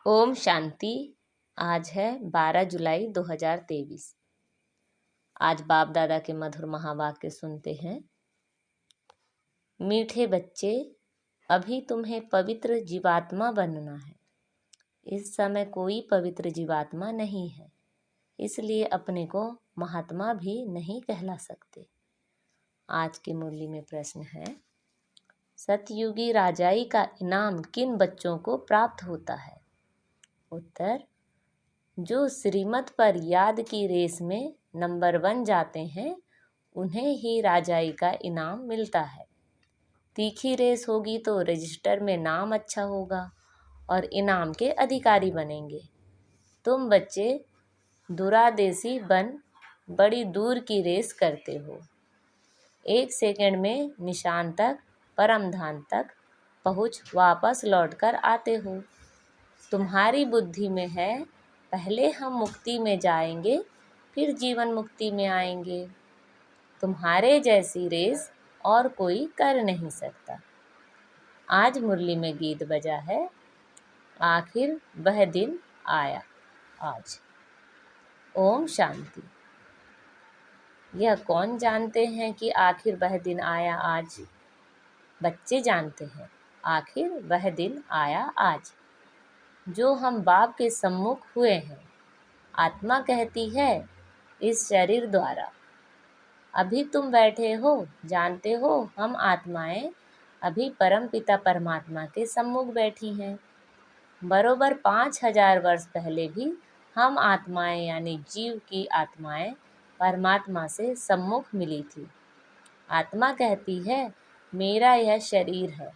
ओम शांति। आज है 12 जुलाई 2023। आज बाप दादा के मधुर महावाक्य सुनते हैं। मीठे बच्चे, अभी तुम्हें पवित्र जीवात्मा बनना है। इस समय कोई पवित्र जीवात्मा नहीं है, इसलिए अपने को महात्मा भी नहीं कहला सकते। आज की मुरली में प्रश्न है, सतयुगी राजाई का इनाम किन बच्चों को प्राप्त होता है? उत्तर, जो श्रीमत पर याद की रेस में नंबर 1 जाते हैं, उन्हें ही राजाई का इनाम मिलता है। तीखी रेस होगी तो रजिस्टर में नाम अच्छा होगा और इनाम के अधिकारी बनेंगे। तुम बच्चे दुरादेसी बन बड़ी दूर की रेस करते हो। 1 सेकंड में निशान तक, परमधाम तक पहुँच वापस लौटकर आते हो। तुम्हारी बुद्धि में है, पहले हम मुक्ति में जाएंगे, फिर जीवन मुक्ति में आएंगे। तुम्हारे जैसी रेस और कोई कर नहीं सकता। आज मुरली में गीत बजा है, आखिर वह दिन आया आज। ओम शांति। यह कौन जानते हैं कि आखिर वह दिन आया आज? बच्चे जानते हैं, आखिर वह दिन आया आज। जो हम बाप के सम्मुख हुए हैं, आत्मा कहती है इस शरीर द्वारा। अभी तुम बैठे हो, जानते हो हम आत्माएं अभी परम पिता परमात्मा के सम्मुख बैठी हैं। बरोबर 5000 वर्ष पहले भी हम आत्माएं यानी जीव की आत्माएं परमात्मा से सम्मुख मिली थी। आत्मा कहती है मेरा यह शरीर है।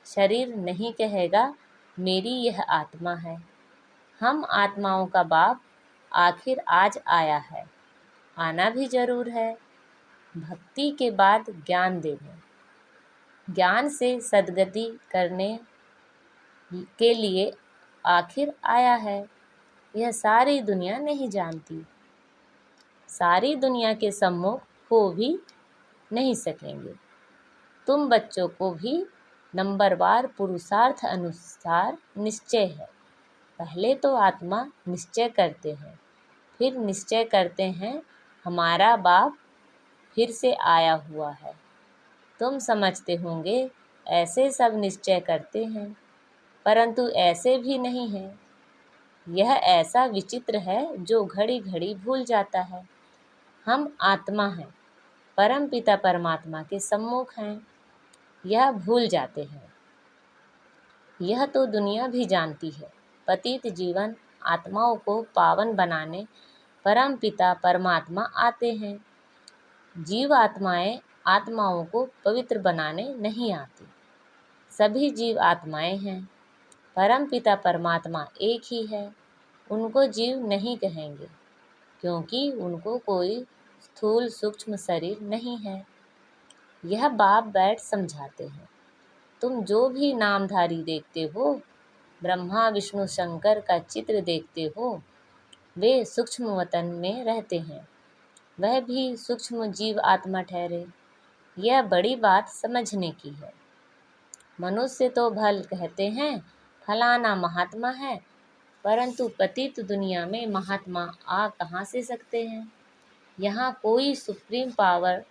शरीर नहीं कहेगा मेरी यह आत्मा है। हम आत्माओं का बाप आखिर आज आया है। आना भी जरूर है। भक्ति के बाद ज्ञान देने, ज्ञान से सद्गति करने के लिए आखिर आया है। यह सारी दुनिया नहीं जानती। सारी दुनिया के सम्मुख हो भी नहीं सकेंगे। तुम बच्चों को भी नंबरवार पुरुषार्थ अनुसार निश्चय है। पहले तो आत्मा निश्चय करते हैं, फिर निश्चय करते हैं हमारा बाप फिर से आया हुआ है। तुम समझते होंगे ऐसे सब निश्चय करते हैं, परंतु ऐसे भी नहीं है। यह ऐसा विचित्र है जो घड़ी घड़ी भूल जाता है। हम आत्मा हैं, परम पिता परमात्मा के सम्मुख हैं, यह भूल जाते हैं। यह तो दुनिया भी जानती है। पतित जीवन आत्माओं को पावन बनाने परम पिता परमात्मा आते हैं। जीव आत्माएं आत्माओं को पवित्र बनाने नहीं आती। सभी जीव आत्माएं हैं। परम पिता परमात्मा एक ही है। उनको जीव नहीं कहेंगे, क्योंकि उनको कोई स्थूल सूक्ष्म शरीर नहीं है। यह बाप बैठ समझाते हैं। तुम जो भी नामधारी देखते हो, ब्रह्मा विष्णु शंकर का चित्र देखते हो, वे सूक्ष्म वतन में रहते हैं। वह भी सूक्ष्म जीव आत्मा ठहरे। यह बड़ी बात समझने की है। मनुष्य तो भल कहते हैं फलाना महात्मा है, परंतु पतित दुनिया में महात्मा आ कहाँ से सकते हैं? यहाँ कोई सुप्रीम पावर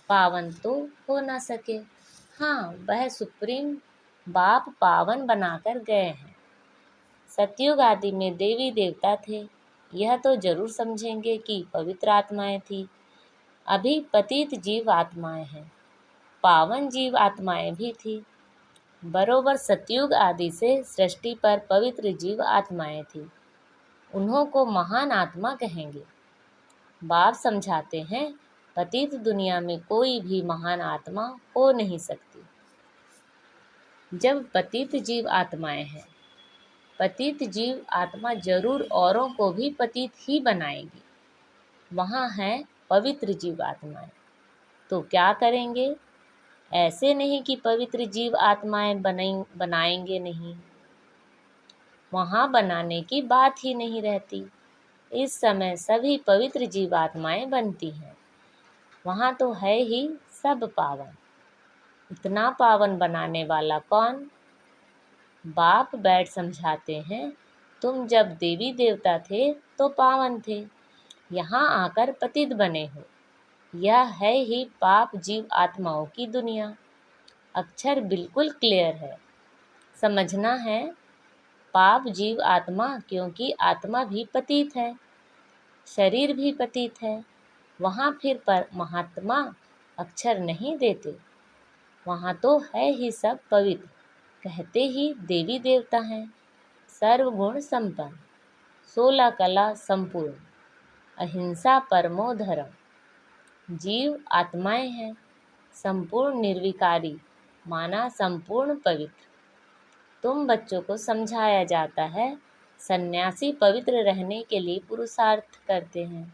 पावन तो हो ना सके। हाँ, वह सुप्रीम बाप पावन बनाकर गए हैं। सतयुग आदि में देवी देवता थे, यह तो जरूर समझेंगे कि पवित्र आत्माएं थी। अभी पतित जीव आत्माएं हैं, पावन जीव आत्माएं भी थी। बरोबर सतयुग आदि से सृष्टि पर पवित्र जीव आत्माएं थी। उन्हों को महान आत्मा कहेंगे। बाप समझाते हैं पतित दुनिया में कोई भी महान आत्मा हो नहीं सकती। जब पतित जीव आत्माएं हैं, पतित जीव आत्मा जरूर औरों को भी पतित ही बनाएगी। वहाँ है पवित्र जीव आत्माएं, तो क्या करेंगे? ऐसे नहीं कि पवित्र जीव आत्माएं बनाएंगे नहीं। वहाँ बनाने की बात ही नहीं रहती। इस समय सभी पवित्र जीव आत्माएं बनती हैं। वहाँ तो है ही सब पावन। इतना पावन बनाने वाला कौन? बाप बैठ समझाते हैं तुम जब देवी देवता थे तो पावन थे, यहाँ आकर पतित बने हो। यह है ही पाप जीव आत्माओं की दुनिया। अक्षर बिल्कुल क्लियर है, समझना है। पाप जीव आत्मा, क्योंकि आत्मा भी पतित है, शरीर भी पतित है। वहाँ फिर पर महात्मा अक्षर नहीं देते, वहाँ तो है ही सब पवित्र, कहते ही देवी देवता हैं। सर्वगुण संपन्न, 16 कला संपूर्ण, अहिंसा परमो धर्म। जीव आत्माएं हैं, संपूर्ण निर्विकारी, माना संपूर्ण पवित्र। तुम बच्चों को समझाया जाता है, सन्यासी पवित्र रहने के लिए पुरुषार्थ करते हैं।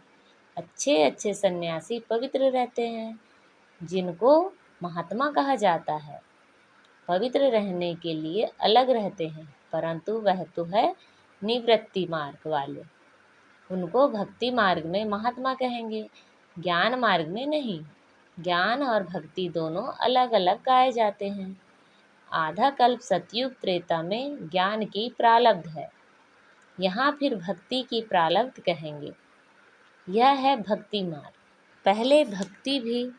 अच्छे अच्छे सन्यासी पवित्र रहते हैं, जिनको महात्मा कहा जाता है। पवित्र रहने के लिए अलग रहते हैं, परंतु वह तो है निवृत्ति मार्ग वाले, उनको भक्ति मार्ग में महात्मा कहेंगे, ज्ञान मार्ग में नहीं। ज्ञान और भक्ति दोनों अलग अलग गाए जाते हैं। आधा कल्प सतयुग त्रेता में ज्ञान की प्रारब्ध है, यहाँ फिर भक्ति की प्रारब्ध कहेंगे। यह है भक्ति मार्ग। पहले भक्ति भी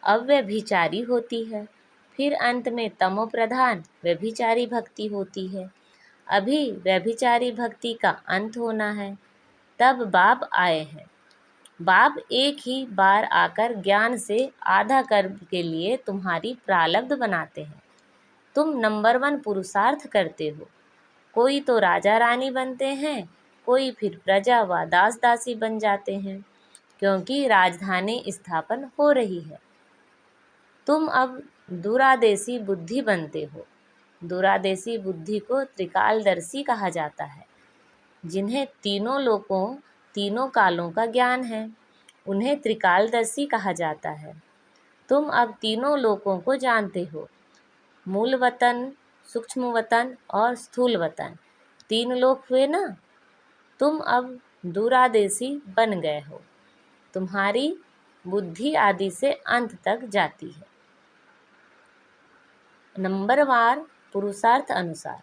अव्यभिचारी होती है, फिर अंत में तमो प्रधान व्यभिचारी भक्ति होती है। अभी व्यभिचारी भक्ति का अंत होना है, तब बाप आए हैं। बाप एक ही बार आकर ज्ञान से आधा कर्म के लिए तुम्हारी प्रारब्ध बनाते हैं। तुम नंबर 1 पुरुषार्थ करते हो। कोई तो राजा रानी बनते हैं, कोई फिर प्रजा व दास दासी बन जाते हैं, क्योंकि राजधानी स्थापन हो रही है। तुम अब दूरादेशी बुद्धि बनते हो। दूरादेशी बुद्धि को त्रिकालदर्शी कहा जाता है। जिन्हें तीनों लोकों तीनों कालों का ज्ञान है, उन्हें त्रिकालदर्शी कहा जाता है। तुम अब तीनों लोकों को जानते हो, मूल वतन, सूक्ष्म वतन और स्थूल वतन, 3 लोक हुए ना। तुम अब दूरादेशी बन गए हो। तुम्हारी बुद्धि आदि से अंत तक जाती है। नंबरवार पुरुषार्थ अनुसार।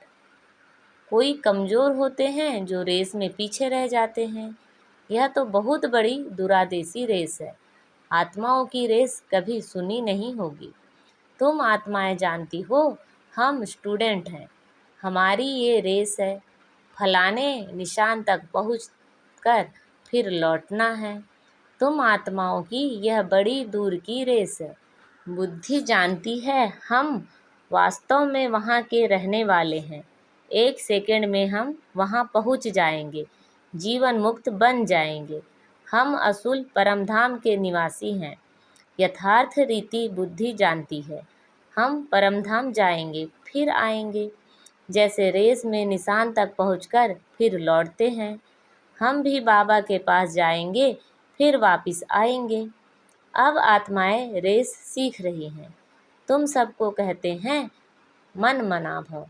कोई कमज़ोर होते हैं जो रेस में पीछे रह जाते हैं। यह तो बहुत बड़ी दूरादेशी रेस है। आत्माओं की रेस कभी सुनी नहीं होगी। तुम आत्माएं जानती हो, हम स्टूडेंट हैं, हमारी ये रेस है। फलाने निशान तक पहुंचकर फिर लौटना है। तुम आत्माओं की यह बड़ी दूर की रेस है। बुद्धि जानती है हम वास्तव में वहाँ के रहने वाले हैं। 1 सेकंड में हम वहाँ पहुँच जाएंगे, जीवन मुक्त बन जाएंगे। हम असुल परमधाम के निवासी हैं। यथार्थ रीति बुद्धि जानती है, हम परमधाम जाएंगे फिर आएंगे। जैसे रेस में निशान तक पहुंचकर फिर लौटते हैं, हम भी बाबा के पास जाएंगे फिर वापस आएंगे। अब आत्माएं रेस सीख रही हैं। तुम सबको कहते हैं मन मना भव।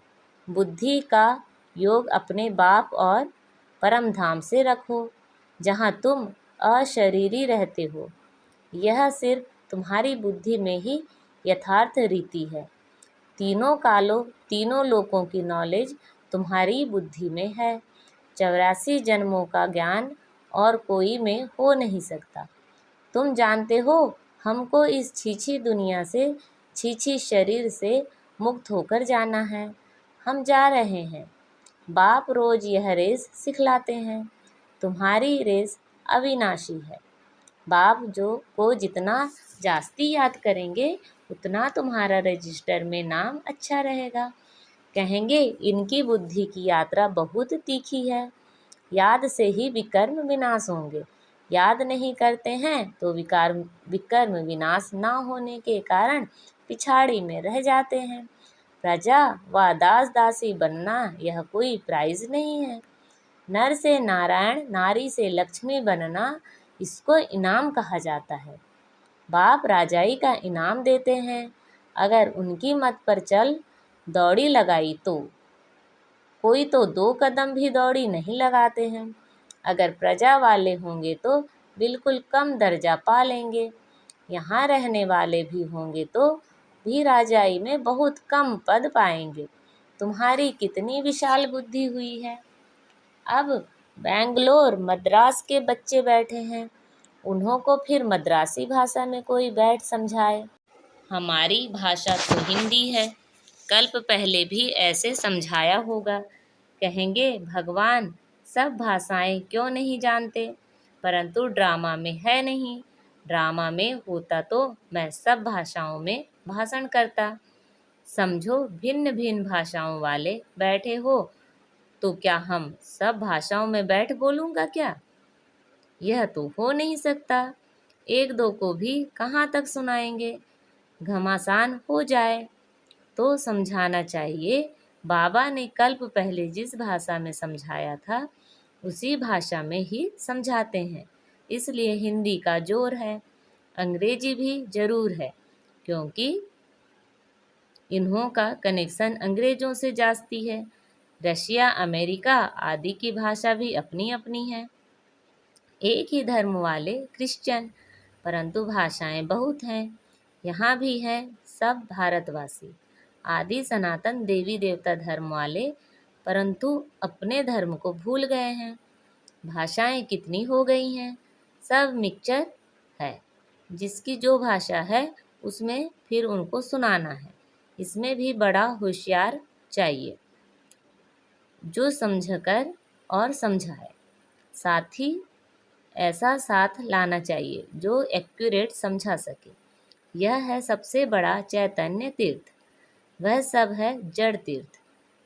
बुद्धि का योग अपने बाप और परमधाम से रखो, जहाँ तुम अशरीरी रहते हो। यह सिर्फ तुम्हारी बुद्धि में ही यथार्थ रीति है। तीनों कालों तीनों लोकों की नॉलेज तुम्हारी बुद्धि में है। 84 जन्मों का ज्ञान और कोई में हो नहीं सकता। तुम जानते हो, हमको इस छीछी दुनिया से, छीछी शरीर से मुक्त होकर जाना है। हम जा रहे हैं। बाप रोज यह रेस सिखलाते हैं। तुम्हारी रेस अविनाशी है। बाप जो को जितना जास्ती याद करेंगे, उतना तुम्हारा रजिस्टर में नाम अच्छा रहेगा। कहेंगे इनकी बुद्धि की यात्रा बहुत तीखी है। याद से ही विकर्म विनाश होंगे। याद नहीं करते हैं तो विकर्म विनाश ना होने के कारण पिछाड़ी में रह जाते हैं। प्रजा व दास दासी बनना यह कोई प्राइज नहीं है। नर से नारायण, नारी से लक्ष्मी बनना, इसको इनाम कहा जाता है। बाप राजाई का इनाम देते हैं। अगर उनकी मत पर चल दौड़ी लगाई तो कोई तो 2 कदम भी दौड़ी नहीं लगाते हैं। अगर प्रजा वाले होंगे तो बिल्कुल कम दर्जा पा लेंगे। यहाँ रहने वाले भी होंगे तो भी राजाई में बहुत कम पद पाएंगे। तुम्हारी कितनी विशाल बुद्धि हुई है। अब बेंगलोर मद्रास के बच्चे बैठे हैं, उन्हों को फिर मद्रासी भाषा में कोई बैठ समझाए। हमारी भाषा तो हिंदी है, कल्प पहले भी ऐसे समझाया होगा। कहेंगे भगवान सब भाषाएं क्यों नहीं जानते, परंतु ड्रामा में है नहीं। ड्रामा में होता तो मैं सब भाषाओं में भाषण करता। समझो भिन्न भिन्न भाषाओं वाले बैठे हो, तो क्या हम सब भाषाओं में बैठ बोलूँगा क्या? यह तो हो नहीं सकता। एक दो को भी कहाँ तक सुनाएंगे, घमासान हो जाए। तो समझाना चाहिए, बाबा ने कल्प पहले जिस भाषा में समझाया था उसी भाषा में ही समझाते हैं। इसलिए हिंदी का जोर है, अंग्रेजी भी जरूर है, क्योंकि इन्हों का कनेक्शन अंग्रेजों से जास्ती है। रशिया, अमेरिका आदि की भाषा भी अपनी अपनी है। एक ही धर्म वाले क्रिश्चियन, परंतु भाषाएं बहुत हैं। यहाँ भी हैं सब भारतवासी, आदि सनातन देवी देवता धर्म वाले, परंतु अपने धर्म को भूल गए हैं। भाषाएं कितनी हो गई हैं, सब मिक्सचर है। जिसकी जो भाषा है उसमें फिर उनको सुनाना है। इसमें भी बड़ा होशियार चाहिए, जो समझकर और समझाए। साथ ही ऐसा साथ लाना चाहिए जो एक्यूरेट समझा सके। यह है सबसे बड़ा चैतन्य तीर्थ, वह सब है जड़ तीर्थ।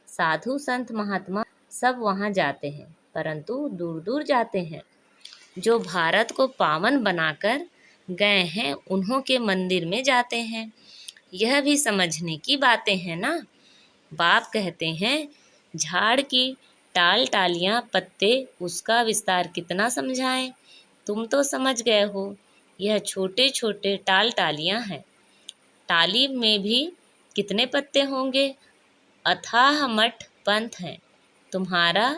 साधु संत महात्मा सब वहाँ जाते हैं, परंतु दूर दूर जाते हैं। जो भारत को पावन बनाकर गए हैं उन्हों के मंदिर में जाते हैं। यह भी समझने की बातें हैं ना। बाप कहते हैं झाड़ की टाल टालियाँ पत्ते, उसका विस्तार कितना समझाएं। तुम तो समझ गए हो, यह छोटे छोटे टाल टालियाँ हैं। टाली में भी कितने पत्ते होंगे। अथाह मठ पंथ है तुम्हारा,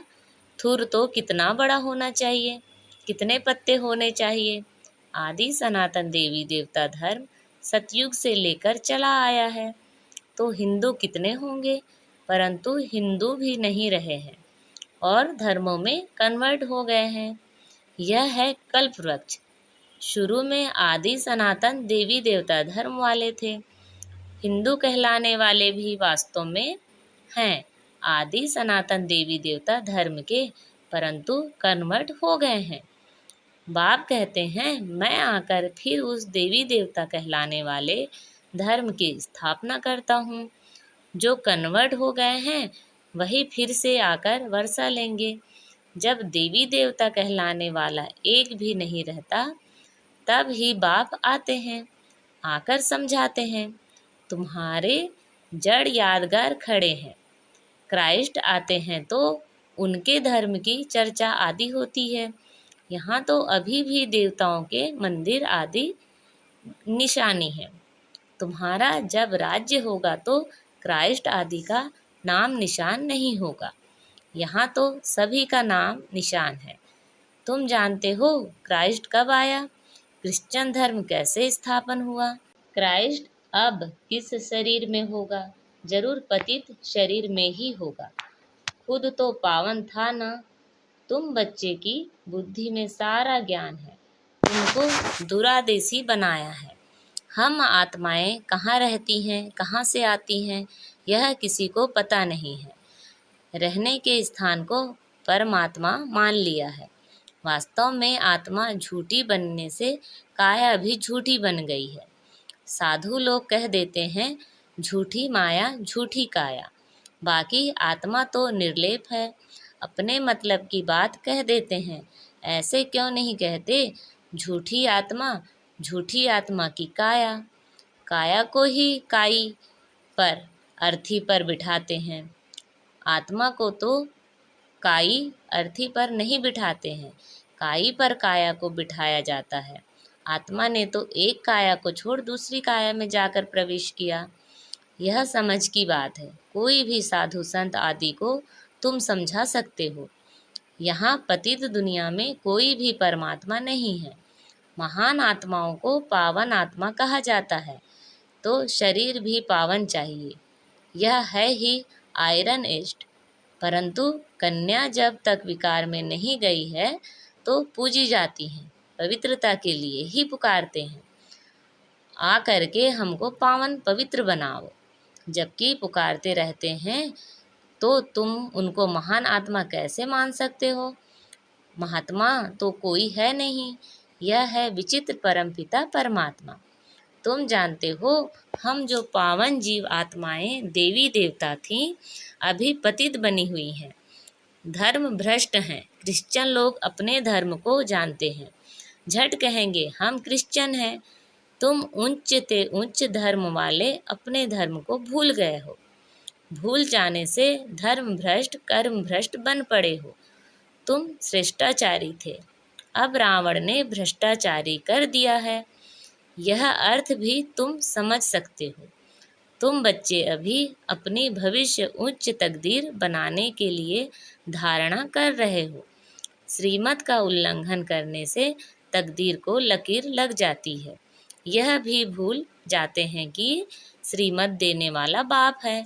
थुर तो कितना बड़ा होना चाहिए, कितने पत्ते होने चाहिए। आदि सनातन देवी देवता धर्म सतयुग से लेकर चला आया है, तो हिंदू कितने होंगे, परंतु हिंदू भी नहीं रहे हैं और धर्मों में कन्वर्ट हो गए हैं। यह है कल्प वृक्ष। शुरू में आदि सनातन देवी देवता धर्म वाले थे। हिंदू कहलाने वाले भी वास्तव में हैं आदि सनातन देवी देवता धर्म के, परंतु कन्वर्ट हो गए हैं। बाप कहते हैं मैं आकर फिर उस देवी देवता कहलाने वाले धर्म की स्थापना करता हूँ। जो कन्वर्ट हो गए हैं वही फिर से आकर वर्षा लेंगे। जब देवी देवता कहलाने वाला एक भी नहीं रहता, तब ही बाप आते हैं, आकर समझाते हैं। तुम्हारे जड़ यादगार खड़े हैं। क्राइस्ट आते हैं तो उनके धर्म की चर्चा आदि होती है। यहाँ तो अभी भी देवताओं के मंदिर आदि निशानी है। तुम्हारा जब राज्य होगा तो क्राइस्ट आदि का नाम निशान नहीं होगा। यहाँ तो सभी का नाम निशान है। तुम जानते हो क्राइस्ट कब आया, क्रिश्चियन धर्म कैसे स्थापन हुआ। क्राइस्ट अब किस शरीर में होगा, जरूर पतित शरीर में ही होगा। खुद तो पावन था ना। तुम बच्चे की बुद्धि में सारा ज्ञान है, तुमको दुरादेशी बनाया है। हम आत्माएं कहाँ रहती हैं, कहाँ से आती हैं, यह किसी को पता नहीं है। रहने के स्थान को परमात्मा मान लिया है। वास्तव में आत्मा झूठी बनने से काया भी झूठी बन गई है। साधु लोग कह देते हैं झूठी माया झूठी काया, बाकी आत्मा तो निर्लेप है। अपने मतलब की बात कह देते हैं। ऐसे क्यों नहीं कहते झूठी आत्मा की काया। काया को ही काई पर अर्थी पर बिठाते हैं, आत्मा को तो काई अर्थी पर नहीं बिठाते हैं, काई पर काया को बिठाया जाता है। आत्मा ने तो एक काया को छोड़ दूसरी काया में जाकर प्रवेश किया। यह समझ की बात है। कोई भी साधु संत आदि को तुम समझा सकते हो। यहाँ पतित दुनिया में कोई भी परमात्मा नहीं है। महान आत्माओं को पावन आत्मा कहा जाता है, तो शरीर भी पावन चाहिए। यह है ही आयरन एस्ट। परंतु कन्या जब तक विकार में नहीं गई है तो पूजी जाती हैं, पवित्रता के लिए ही पुकारते हैं, आ करके हमको पावन पवित्र बनाओ। जबकि पुकारते रहते हैं तो तुम उनको महान आत्मा कैसे मान सकते हो? महात्मा तो कोई है नहीं, यह है विचित्र परमपिता परमात्मा। तुम जानते हो, हम जो पावन जीव आत्माएं देवी देवता थीं, अभी पतित बनी हुई हैं, धर्म भ्रष्ट हैं। क्रिश्चियन लोग अपने धर्म को जानते हैं, झट कहेंगे हम क्रिश्चियन हैं। तुम उच्च उच्च धर्म वाले अपने धर्म को भूल गए हो। भूल जाने से धर्म भ्रष्ट कर्म भ्रष्ट बन पड़े हो। तुम श्रेष्ठाचारी थे, अब रावण ने भ्रष्टाचारी कर दिया है। यह अर्थ भी तुम समझ सकते हो। तुम बच्चे अभी अपनी भविष्य उच्च तकदीर बनाने के लिए धारणा कर रहे हो। श्रीमत का उल्लंघन करने से तकदीर को लकीर लग जाती है। यह भी भूल जाते हैं कि श्रीमत देने वाला बाप है,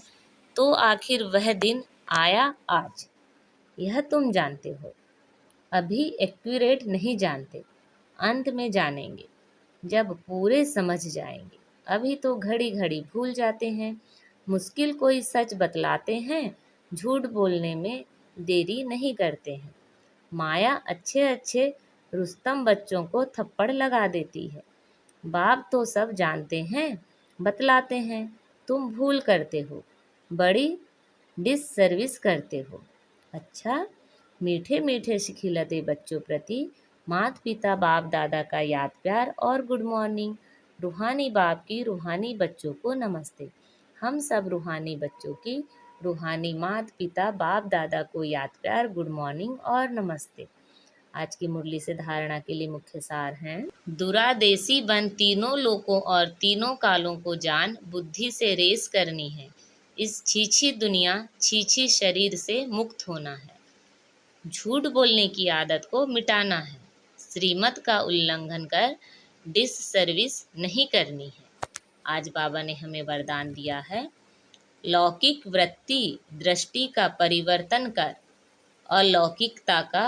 तो आखिर वह दिन आया आज। यह तुम जानते हो, अभी एक्यूरेट नहीं जानते, अंत में जानेंगे जब पूरे समझ जाएंगे। अभी तो घड़ी घड़ी भूल जाते हैं। मुश्किल कोई सच बतलाते हैं, झूठ बोलने में देरी नहीं करते हैं। माया अच्छे अच्छे रुस्तम बच्चों को थप्पड़ लगा देती है। बाप तो सब जानते हैं, बतलाते हैं, तुम भूल करते हो, बड़ी डिससर्विस करते हो। अच्छा, मीठे मीठे सिखिलते बच्चों प्रति माता पिता बाप दादा का याद प्यार और गुड मॉर्निंग। रूहानी बाप की रूहानी बच्चों को नमस्ते। हम सब रूहानी बच्चों की रूहानी माता पिता बाप दादा को याद प्यार, गुड मॉर्निंग और नमस्ते। आज की मुरली से धारणा के लिए मुख्य सार हैं। दुरादेशी बन तीनों लोकों और तीनों कालों को जान, बुद्धि से रेस करनी है। इस छीछी दुनिया छीछी शरीर से मुक्त होना है। झूठ बोलने की आदत को मिटाना है। श्रीमत का उल्लंघन कर डिस सर्विस नहीं करनी है। आज बाबा ने हमें वरदान दिया है, लौकिक वृत्ति दृष्टि का परिवर्तन कर अलौकिकता का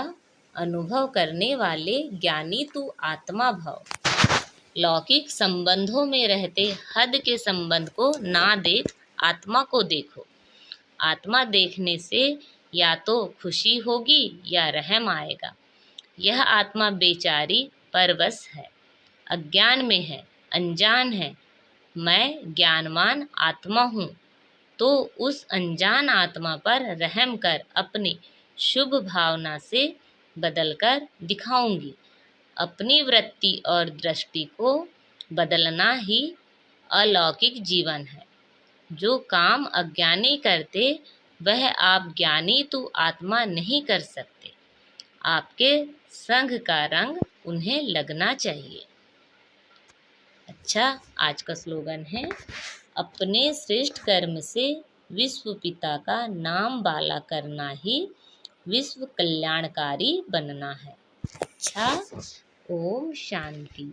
अनुभव करने वाले ज्ञानी तू आत्मा भव। लौकिक संबंधों में रहते हद के संबंध को ना देख, आत्मा को देखो। आत्मा देखने से या तो खुशी होगी या रहम आएगा। यह आत्मा बेचारी परवश है, अज्ञान में है, अनजान है। मैं ज्ञानवान आत्मा हूँ, तो उस अनजान आत्मा पर रहम कर अपनी शुभ भावना से बदलकर दिखाऊंगी। अपनी वृत्ति और दृष्टि को बदलना ही अलौकिक जीवन है। जो काम अज्ञानी करते वह आप ज्ञानी तू आत्मा नहीं कर सकते। आपके संग का रंग उन्हें लगना चाहिए। अच्छा, आज का स्लोगन है, अपने श्रेष्ठ कर्म से विश्व पिता का नाम बाला करना ही विश्व कल्याणकारी बनना है। अच्छा, ओम शांति।